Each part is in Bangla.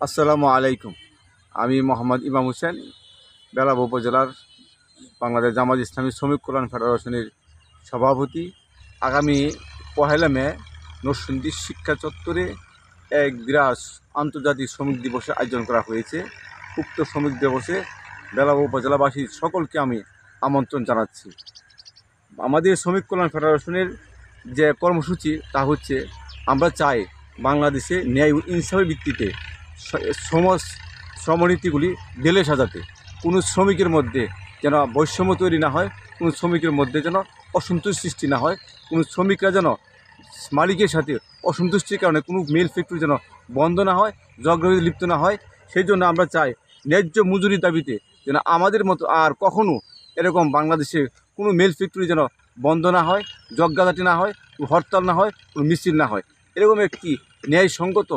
আসসালামু আলাইকুম। আমি মোহাম্মদ ইমাম হোসেন, বেলাব উপজেলার বাংলাদেশ জামাত ইসলামী শ্রমিক কল্যাণ ফেডারেশনের সভাপতি। আগামী 1 মে নরসিংদী শিক্ষা চত্বরে এক বিরাট আন্তর্জাতিক শ্রমিক দিবসের আয়োজন করা হয়েছে। উক্ত শ্রমিক দিবসে বেলাব উপজেলাবাসীর সকলকে আমি আমন্ত্রণ জানাচ্ছি। আমাদের শ্রমিক কল্যাণ ফেডারেশনের যে কর্মসূচি তা হচ্ছে, আমরা চাই বাংলাদেশে ন্যায় ও ইনসাফের ভিত্তিতে শ্রমনীতিগুলি ঢেলে সাজাতে। কোনো শ্রমিকের মধ্যে যেন বৈষম্য তৈরি না হয়, কোনো শ্রমিকের মধ্যে যেন অসন্তোষ সৃষ্টি না হয়, কোনো শ্রমিকরা যেন মালিকের সাথে অসন্তুষ্টির কারণে কোনো মিল ফ্যাক্টরি যেন বন্ধ না হয়, ঝগড়াঝাটি লিপ্ত না হয়। সেই জন্য আমরা চাই ন্যায্য মজুরির দাবিতে যেন আমাদের মতো আর কখনও এরকম বাংলাদেশে কোনো মিল ফ্যাক্টরি যেন বন্ধ না হয়, ঝগড়াঝাটি না হয়, হরতাল না হয়, কোনো মিছিল না হয়। এরকম একটি ন্যায়সঙ্গত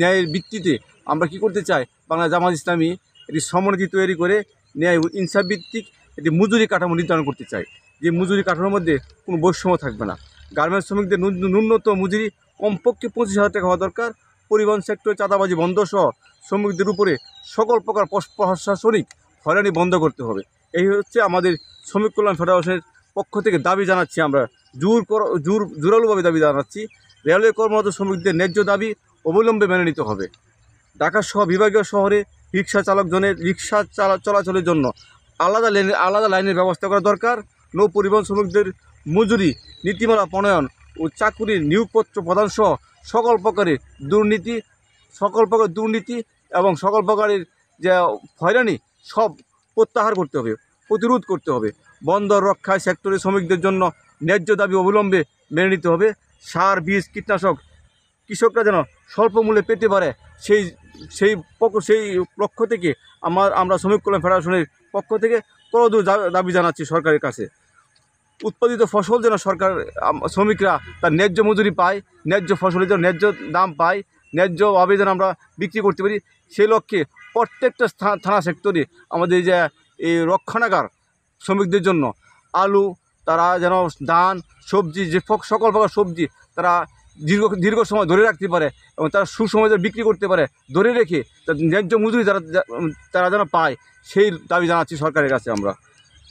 ন্যায়ের ভিত্তিতে আমরা কি করতে চাই, বাংলা জামাত ইসলামী একটি সমনীতি তৈরি করে ন্যায় ও ইনসাফ ভিত্তিক একটি মজুরি কাঠামো নির্ধারণ করতে চাই, যে মজুরি কাঠামোর মধ্যে কোনো বৈষম্য থাকবে না। গার্মেন্টস শ্রমিকদের ন্যূনতম মজুরি কমপক্ষে 25,000 টাকা হওয়া দরকার। পরিবহন সেক্টরে চাঁদাবাজি বন্ধ সহ শ্রমিকদের উপরে সকল প্রকার প্রশাসনিক হয়রানি বন্ধ করতে হবে। এই হচ্ছে আমাদের শ্রমিক কল্যাণ ফেডারেশনের পক্ষ থেকে দাবি জানাচ্ছি। আমরা জোরালোভাবে দাবি জানাচ্ছি, রেলওয়ে কর্মরত শ্রমিকদের ন্যায্য দাবি অবিলম্বে মেনে নিতে হবে। ঢাকা সহ বিভাগীয় শহরে রিক্সা চালকজনের রিক্সা চলাচলের জন্য আলাদা লাইনের ব্যবস্থা করা দরকার। নৌ পরিবহন শ্রমিকদের মজুরি নীতিমালা প্রণয়ন ও চাকুরির নিয়োগপত্র প্রদান সহ সকল প্রকারের দুর্নীতি এবং সকল প্রকারের যে হয়রানি সব প্রত্যাহার করতে হবে, প্রতিরোধ করতে হবে। বন্দর রক্ষায় সেক্টরে শ্রমিকদের জন্য ন্যায্য দাবি অবিলম্বে মেনে নিতে হবে। সার, বীজ, কীটনাশক কৃষকরা যেন স্বল্প মূল্যে পেতে পারে, সেই সেই সেই পক্ষ থেকে আমরা শ্রমিক কল্যাণ ফেডারেশনের পক্ষ থেকে করজোড়ে দাবি জানাচ্ছি সরকারের কাছে। উৎপাদিত ফসল যেন শ্রমিকরা তার ন্যায্য মজুরি পায়, ন্যায্য ফসলের যেন ন্যায্য দাম পায়, ন্যায্যভাবে যেন আমরা বিক্রি করতে পারি, সেই লক্ষ্যে প্রত্যেকটা থানা সেক্টরে আমাদের যে এই রক্ষণাগার শ্রমিকদের জন্য আলু, তারা যেন ধান, সবজি, যে সকল প্রকার সবজি তারা দীর্ঘ সময় ধরে রাখতে পারে এবং তারা সুসময় বিক্রি করতে পারে, ধরে রেখে ন্যায্য মজুরি তারা যেন পায়, সেই দাবি জানাচ্ছি সরকারের কাছে আমরা।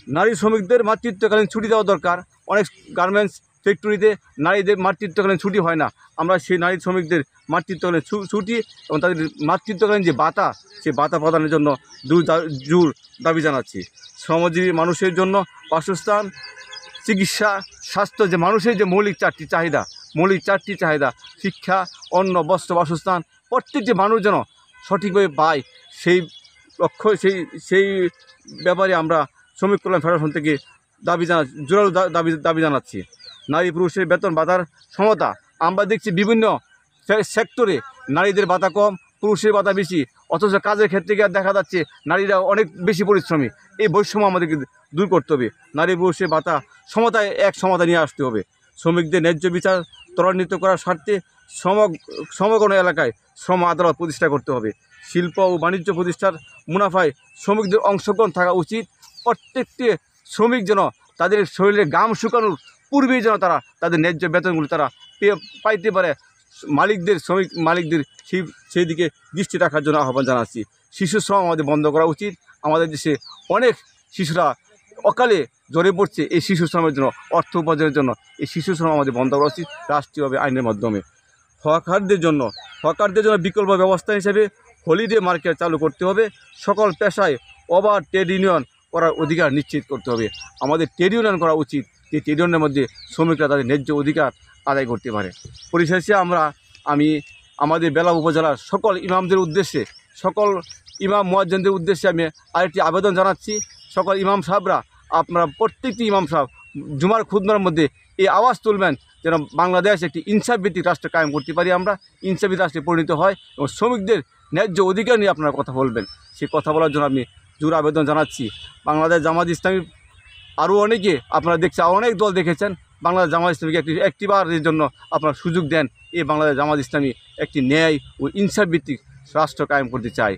নারী শ্রমিকদের মাতৃত্বকালীন ছুটি দেওয়া দরকার। অনেক গার্মেন্টস ফ্যাক্টরিতে নারীদের মাতৃত্বকালীন ছুটি হয় না। আমরা সেই নারী শ্রমিকদের মাতৃত্বকালীন ছুটি এবং তাদের মাতৃত্বকালীন যে ভাতা, সেই ভাতা প্রদানের জন্য জোর দাবি জানাচ্ছি। শ্রমজীবী মানুষের জন্য বাসস্থান, চিকিৎসা, স্বাস্থ্য, যে মানুষের যে মৌলিক চারটি চাহিদা শিক্ষা, অন্ন, বস্ত্র, বাসস্থান, প্রত্যেকটি মানুষ যেন সঠিকভাবে পায়, সেই লক্ষ্য সেই ব্যাপারে আমরা শ্রমিক কল্যাণ ফেডারেশন থেকে জোরালো দাবি জানাচ্ছি। নারী পুরুষের বেতন ভাতার সমতা। আমরা দেখছি বিভিন্ন সেক্টরে নারীদের ভাতা কম, পুরুষের ভাতা বেশি, অথচ কাজের ক্ষেত্রে গিয়ে দেখা যাচ্ছে নারীরা অনেক বেশি পরিশ্রমী। এই বৈষম্য আমাদেরকে দূর করতে হবে। নারী পুরুষের ভাতা সমতা নিয়ে আসতে হবে। শ্রমিকদের ন্যায্য বিচার ত্বরান্বিত করার স্বার্থে সমগ্র এলাকায় শ্রম আদালত প্রতিষ্ঠা করতে হবে। শিল্প ও বাণিজ্য প্রতিষ্ঠার মুনাফায় শ্রমিকদের অংশগ্রহণ থাকা উচিত। প্রত্যেকটি শ্রমিক যেন তাদের শরীরে ঘাম শুকানোর পূর্বেই যেন তারা তাদের ন্যায্য বেতনগুলি তারা পাইতে পারে। শ্রমিক মালিকদের সেই দিকে দৃষ্টি রাখার জন্য আহ্বান জানাচ্ছি। শিশু শ্রম আমাদের বন্ধ করা উচিত। আমাদের দেশে অনেক শিশুরা অকালে জ্বরে পড়ছে। এই শিশু শ্রমের জন্য, অর্থ উপার্জনের জন্য এই শিশু শ্রম আমাদের বন্ধ করা উচিত রাষ্ট্রীয়ভাবে আইনের মাধ্যমে। হকারদের জন্য বিকল্প ব্যবস্থা হিসেবে হলিডে মার্কেট চালু করতে হবে। সকল পেশায় ওভার ট্রেড ইউনিয়ন করার অধিকার নিশ্চিত করতে হবে। আমাদের ট্রেড ইউনিয়ন করা উচিত, যে ট্রেড ইউনিয়নের মধ্যে শ্রমিকরা তাদের ন্যায্য অধিকার আদায় করতে পারে। পরিশেষে আমি আমাদের বেলাব উপজেলার সকল ইমামদের উদ্দেশ্যে, সকল ইমাম মুয়াজ্জিনদের উদ্দেশ্যে আমি আরেকটি আবেদন জানাচ্ছি। সকল ইমাম সাহেবরা, আপনারা প্রত্যেকটি ইমাম সাহেব জুমার খুতবার মধ্যে এই আওয়াজ তুলবেন যেন বাংলাদেশ একটি ইনসাফ ভিত্তিক রাষ্ট্র কায়েম করতে পারি, আমরা ইনসাফি রাষ্ট্রে পরিণত হয় এবং শ্রমিকদের ন্যায্য অধিকার নিয়ে আপনারা কথা বলবেন। সেই কথা বলার জন্য আমি জোর আবেদন জানাচ্ছি। বাংলাদেশ জামাত ইসলামী আরও অনেকে আপনারা দেখছেন, অনেক দল দেখেছেন, বাংলাদেশ জামাত ইসলামীকে একটিবারের জন্য আপনারা সুযোগ দেন। এই বাংলাদেশ জামাত ইসলামী একটি ন্যায় ও ইনসাফ ভিত্তিক রাষ্ট্র কায়েম করতে চায়।